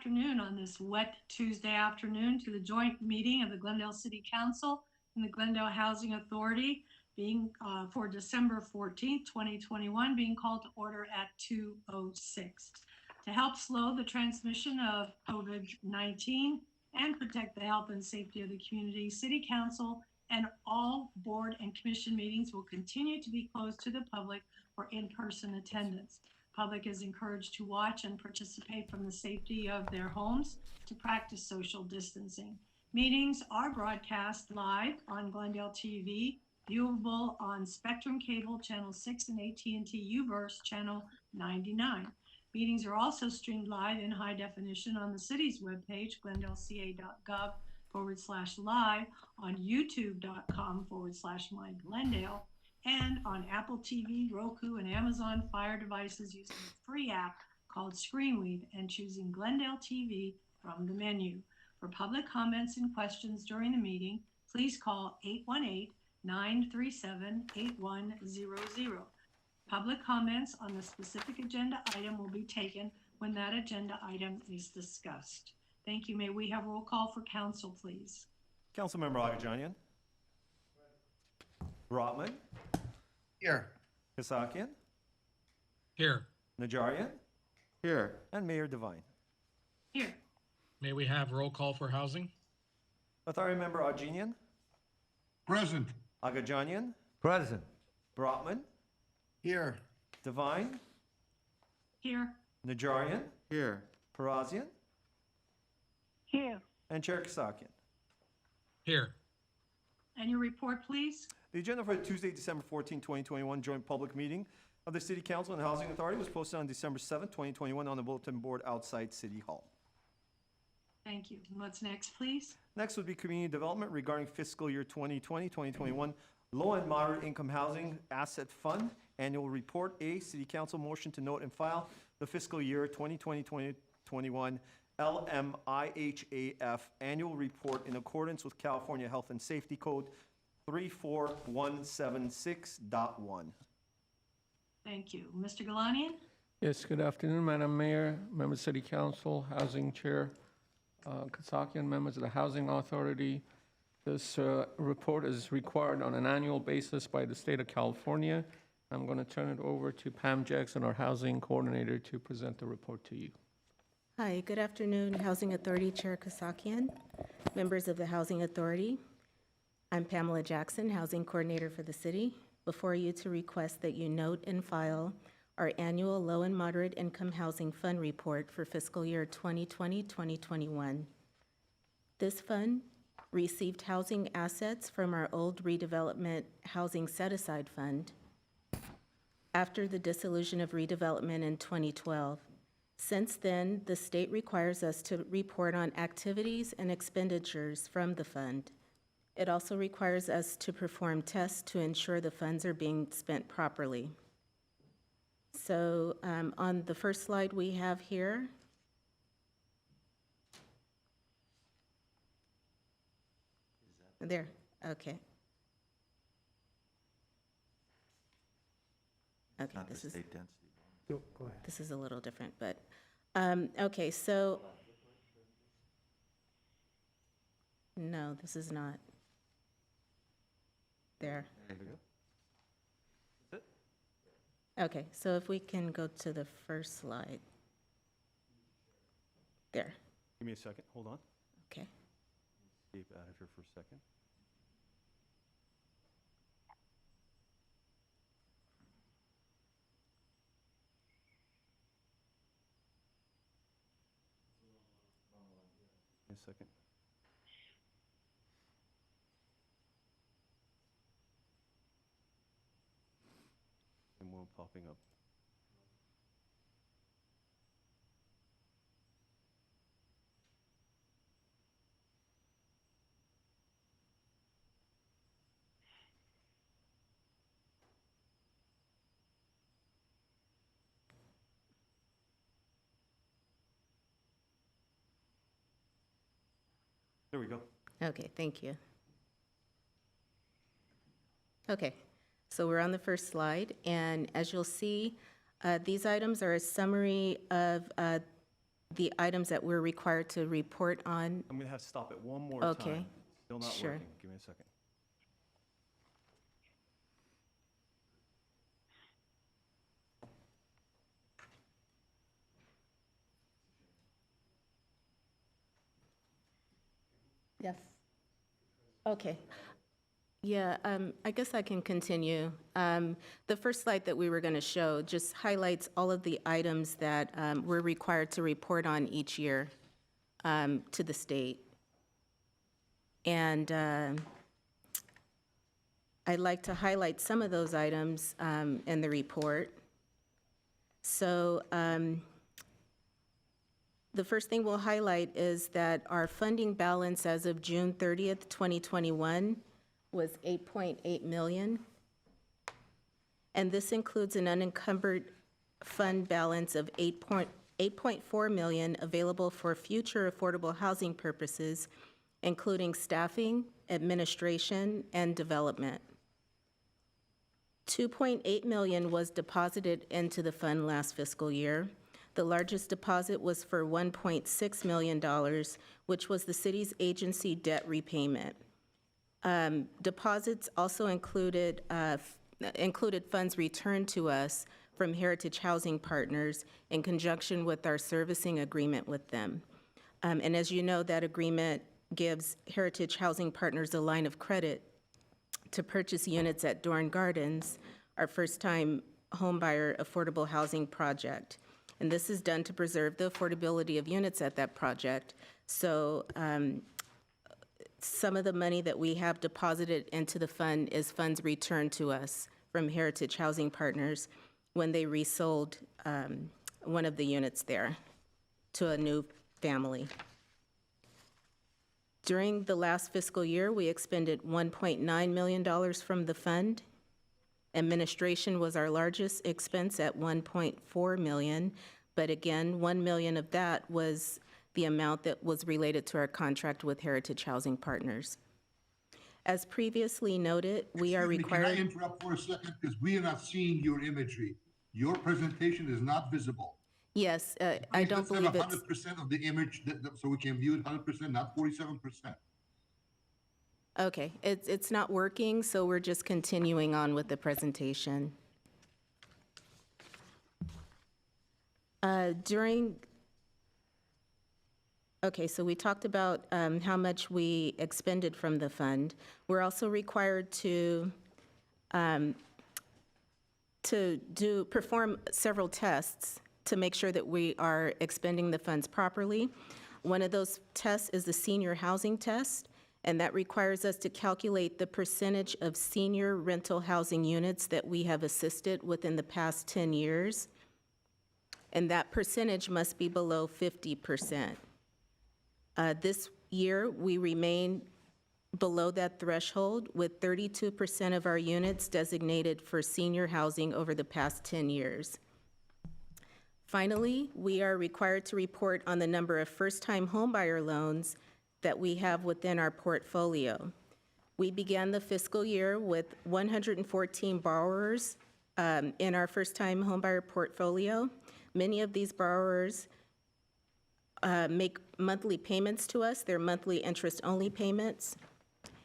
afternoon on this wet Tuesday afternoon to the joint meeting of the Glendale City Council and the Glendale Housing Authority being for December 14th, 2021, being called to order at 2:06. To help slow the transmission of COVID-19 and protect the health and safety of the community, City Council and all board and commission meetings will continue to be closed to the public for in-person attendance. Public is encouraged to watch and participate from the safety of their homes to practice social distancing. Meetings are broadcast live on Glendale TV, viewable on Spectrum Cable Channel 6 and AT&T Uverse Channel 99. Meetings are also streamed live in high definition on the city's webpage, glendaleca.gov/live, on youtube.com/myglendale, and on Apple TV, Roku, and Amazon Fire devices using a free app called ScreenWeave and choosing Glendale TV from the menu. For public comments and questions during the meeting, please call 818-937-8100. Public comments on the specific agenda item will be taken when that agenda item is discussed. Thank you. May we have roll call for council, please? Councilmember Agajanian. Brotman. Here. Kasakian. Here. Najarian. Here. And Mayor Devine. Here. May we have roll call for housing? Authority Member Agajanian. Present. Agajanian. Present. Brotman. Here. Devine. Here. Najarian. Here. Parazian. Here. And Chair Kasakian. Here. And your report, please? The agenda for Tuesday, December 14, 2021 joint public meeting of the City Council and the Housing Authority was posted on December 7, 2021 on the bulletin board outside City Hall. Thank you. What's next, please? Next would be community development regarding fiscal year 2020-2021 low and moderate income housing asset fund annual report. A, City Council motion to note and file the fiscal year 2020-2021 LMIHAF annual report in accordance with California Health and Safety Code 34176.1. Thank you. Mr. Galanian? Yes, good afternoon, Madam Mayor, members of City Council, Housing Chair Kasakian, members of the Housing Authority. This report is required on an annual basis by the state of California. I'm going to turn it over to Pam Jackson, our Housing Coordinator, to present the report to you. Hi, good afternoon, Housing Authority Chair Kasakian, members of the Housing Authority. I'm Pamela Jackson, Housing Coordinator for the city. Before you to request that you note and file our annual low and moderate income housing fund report for fiscal year 2020-2021. This fund received housing assets from our old redevelopment housing set-aside fund after the dissolution of redevelopment in 2012. Since then, the state requires us to report on activities and expenditures from the fund. It also requires us to perform tests to ensure the funds are being spent properly. So on the first slide we have here, there, okay. Okay, this is, Go ahead. this is a little different, but, okay, so, no, this is not. There. There we go. Okay, so if we can go to the first slide. There, Give me a second. Hold on. okay. Save out of here for a second. A second. And more popping up. There we go. Okay, thank you. Okay, so we're on the first slide, and as you'll see, these items are a summary of the items that we're required to report on. I'm gonna have to stop it one more time. Okay. Still not Sure. working. Give me a second. Yes. Okay. Yeah, I guess I can continue. The first slide that we were going to show just highlights all of the items that we're required to report on each year to the state. And I'd like to highlight some of those items in the report. So the first thing we'll highlight is that our funding balance as of June 30th, 2021 was $8.8 million. And this includes an unencumbered fund balance of $8.4 million available for future affordable housing purposes, including staffing, administration, and development. $2.8 million was deposited into the fund last fiscal year. The largest deposit was for $1.6 million, which was the city's agency debt repayment. Deposits also included funds returned to us from Heritage Housing Partners in conjunction with our servicing agreement with them. And as you know, that agreement gives Heritage Housing Partners a line of credit to purchase units at Dorn Gardens, our first-time homebuyer affordable housing project. And this is done to preserve the affordability of units at that project. So some of the money that we have deposited into the fund is funds returned to us from Heritage Housing Partners when they resold one of the units there to a new family. During the last fiscal year, we expended $1.9 million from the fund. Administration was our largest expense at $1.4 million, but again, $1 million of that was the amount that was related to our contract with Heritage Housing Partners. As previously noted, we are required. Can I interrupt for a second? Because we are not seeing your imagery. Your presentation is not visible. Yes, I don't believe it's. 100% of the image, so we can view it 100%, not 47%. Okay, it's not working, so we're just continuing on with the presentation. Okay, so we talked about how much we expended from the fund. We're also required to perform several tests to make sure that we are expending the funds properly. One of those tests is the senior housing test, and that requires us to calculate the percentage of senior rental housing units that we have assisted within the past 10 years. And that percentage must be below 50%. This year, we remain below that threshold with 32% of our units designated for senior housing over the past 10 years. Finally, we are required to report on the number of first-time homebuyer loans that we have within our portfolio. We began the fiscal year with 114 borrowers in our first-time homebuyer portfolio. Many of these borrowers make monthly payments to us. They're monthly interest-only payments.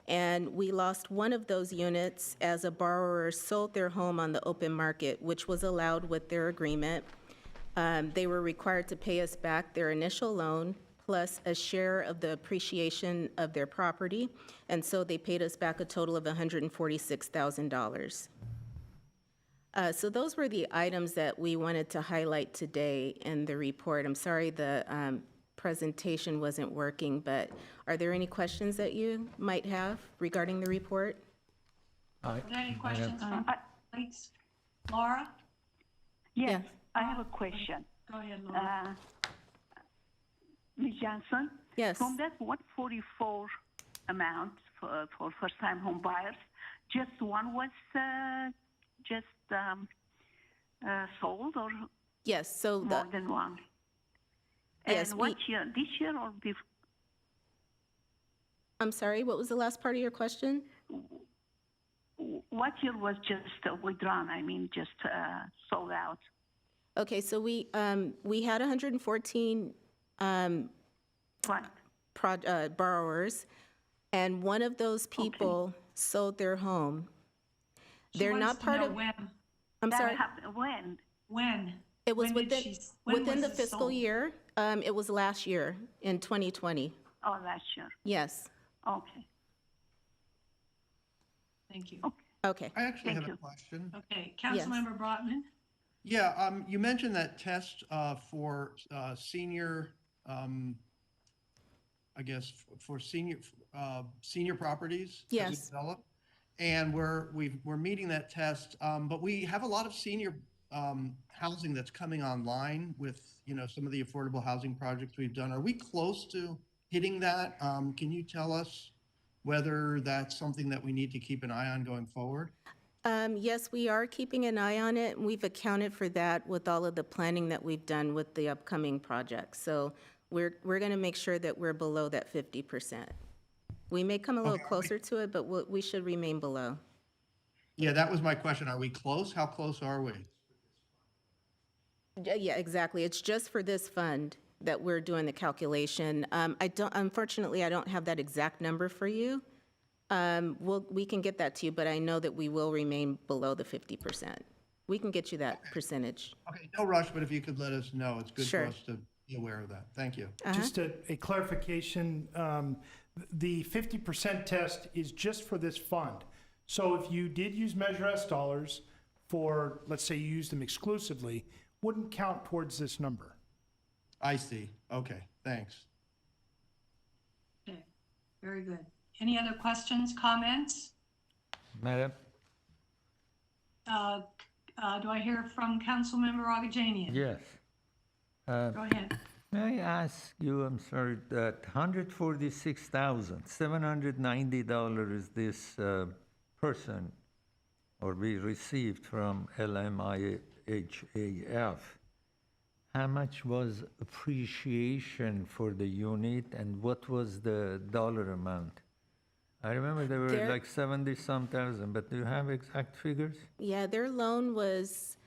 And we lost one of those units as a borrower sold their home on the open market, which was allowed with their agreement. They were required to pay us back their initial loan plus a share of the appreciation of their property, and so they paid us back a total of $146,000. So those were the items that we wanted to highlight today in the report. I'm sorry the presentation wasn't working, but are there any questions that you might have regarding the report? Are there any questions from colleagues? Laura? Yes, I have a question. Go ahead, Laura. Ms. Johnson? Yes. From that 144 amount for first-time home buyers, just one was sold, or Yes, so more than one? Yes, and what year? This year or before? I'm sorry, what was the last part of your question? What year was just withdrawn? I mean, just sold out. Okay, so we had 114 What? borrowers, and one of those people sold their home. She They're wants not to part know of, when. I'm That sorry, happened when? When? it was When did when within was the it fiscal sold? year. It was last year, in 2020. Oh, last year. Yes, Okay. Thank you. okay. I actually Thank have a you. question. Okay, Yes. Councilmember Brotman? Yeah, you mentioned that test for senior, I guess, for senior properties as Yes. it develop. And we're meeting that test, but we have a lot of senior housing that's coming online with, some of the affordable housing projects we've done. Are we close to hitting that? Can you tell us whether that's something that we need to keep an eye on going forward? Yes, we are keeping an eye on it, and we've accounted for that with all of the planning that we've done with the upcoming projects. So we're going to make sure that we're below that 50%. We may come a little closer to it, but we should remain below. Yeah, that was my question. Are we close? How close are we? Yeah, exactly. It's just for this fund that we're doing the calculation. Unfortunately, I don't have that exact number for you. We can get that to you, but I know that we will remain below the 50%. We can get you that percentage. Okay, no rush, but if you could let us know, it's good for Sure. us to be aware of that. Thank you. Just a clarification, the 50% test is just for this fund. So if you did use Measure S dollars for, let's say you used them exclusively, wouldn't count towards this number. I see. Okay, thanks. Okay, very good. Any other questions, comments? Madam, Do I hear from Councilmember Agajanian? yes. Go ahead. May I ask you, I'm sorry, that $146,790 this person or we received from LMIHAF, how much was appreciation for the unit and what was the dollar amount? I remember they were There- like 70-some thousand, but do you have exact figures? Yeah, their loan was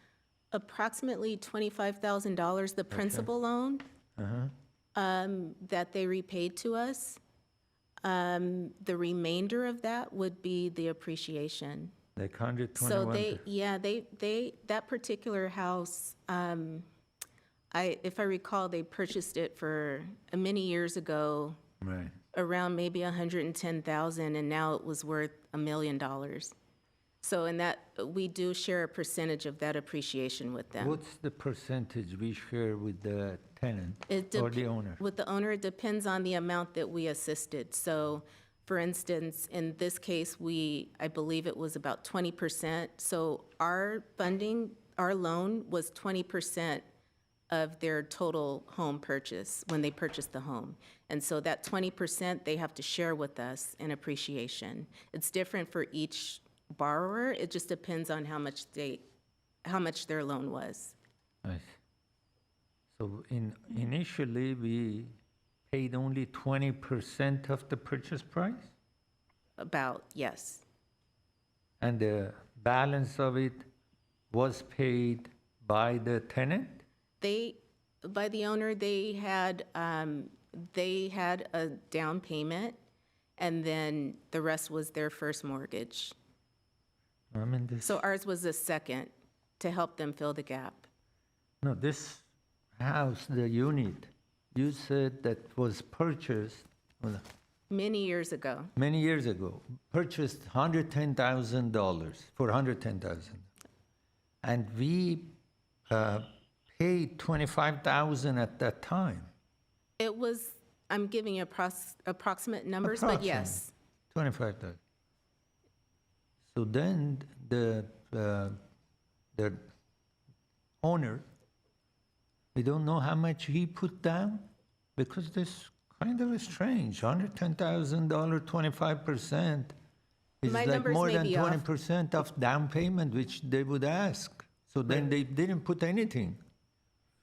approximately $25,000, the principal loan that they repaid to us. The remainder of that would be the appreciation. Like 121? So that particular house, if I recall, they purchased it for many years ago, Right. around maybe 110,000, and now it was worth $1 million. So in that, we do share a percentage of that appreciation with them. What's the percentage we share with the tenant It or dep- the owner? With the owner, it depends on the amount that we assisted. So, for instance, in this case, I believe it was about 20%. So our funding, our loan was 20% of their total home purchase when they purchased the home. And so that 20% they have to share with us in appreciation. It's different for each borrower. It just depends on how much their loan was. Nice. So initially, we paid only 20% of the purchase price? About, yes. And the balance of it was paid by the tenant? By the owner, they had a down payment, and then the rest was their first mortgage. I mean, this, So ours was a second to help them fill the gap. no, this house, the unit, you said that was purchased Many years ago. many years ago, purchased $110,000 for $110,000. And we paid $25,000 at that time. It was, I'm giving you approximate numbers, but yes. 25,000. So then the owner, we don't know how much he put down, because this kind of is strange. $110,000, 25% is My like numbers more may than be off. 20% of down payment, which they would ask. So then they didn't put anything.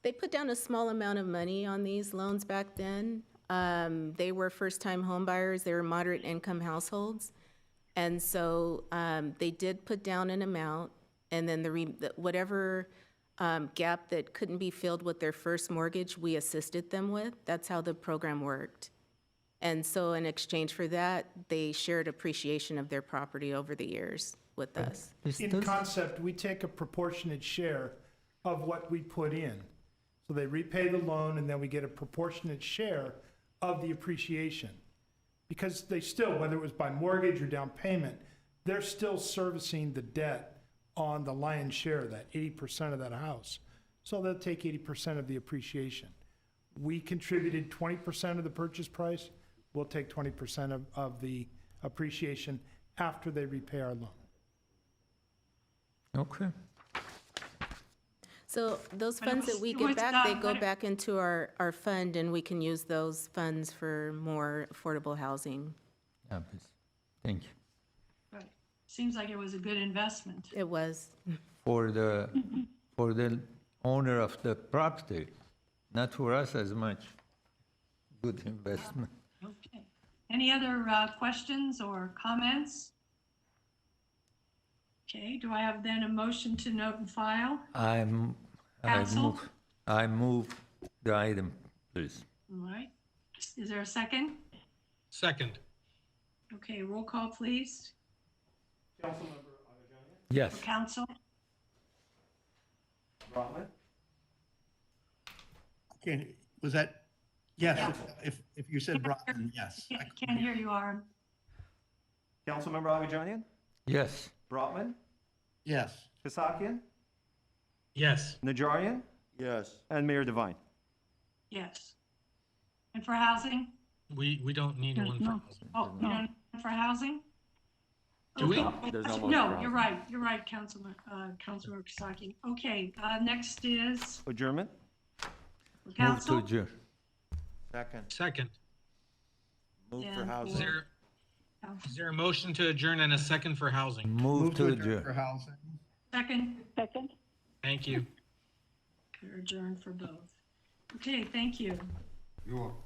They put down a small amount of money on these loans back then. They were first-time homebuyers. They were moderate-income households. And so they did put down an amount, and then whatever gap that couldn't be filled with their first mortgage, we assisted them with. That's how the program worked. And so in exchange for that, they shared appreciation of their property over the years with us. Is In this- concept, we take a proportionate share of what we put in. So they repay the loan, and then we get a proportionate share of the appreciation. Because they still, whether it was by mortgage or down payment, they're still servicing the debt on the lion's share of that, 80% of that house. So they'll take 80% of the appreciation. We contributed 20% of the purchase price. We'll take 20% of the appreciation after they repay our loan. Okay. So those But it funds that was- we it get was back, done, they go but it- back into our fund, and we can use those funds for more affordable housing. Yeah, please. Thank you. Right. Seems like it was a good investment. It was. For the owner of the property, not for us as much. Good investment. Okay. Any other questions or comments? Okay, do I have then a motion to note and file? Counsel? I move the item, please. All right. Is there a second? Second. Okay, roll call, please. Yes. Council? Brotman? Okay, was that, yes, if you said Brockman, yes. Can't hear you, Aaron. Councilmember Agajanian? Yes. Brotman? Yes. Kasakian? Yes. Najarian? Yes. And Mayor Devine. Yes. And for housing? We don't need one for housing. Oh, you don't need for housing? Do we? No, you're right, Councilman Kasaki. Okay, next is Adjournment? Move to council. adjourn. Second. And Is there a motion to adjourn and a second for housing? Move to For adjourn. housing. Second, Thank you. you're adjourned for both. Okay, thank you. You're welcome.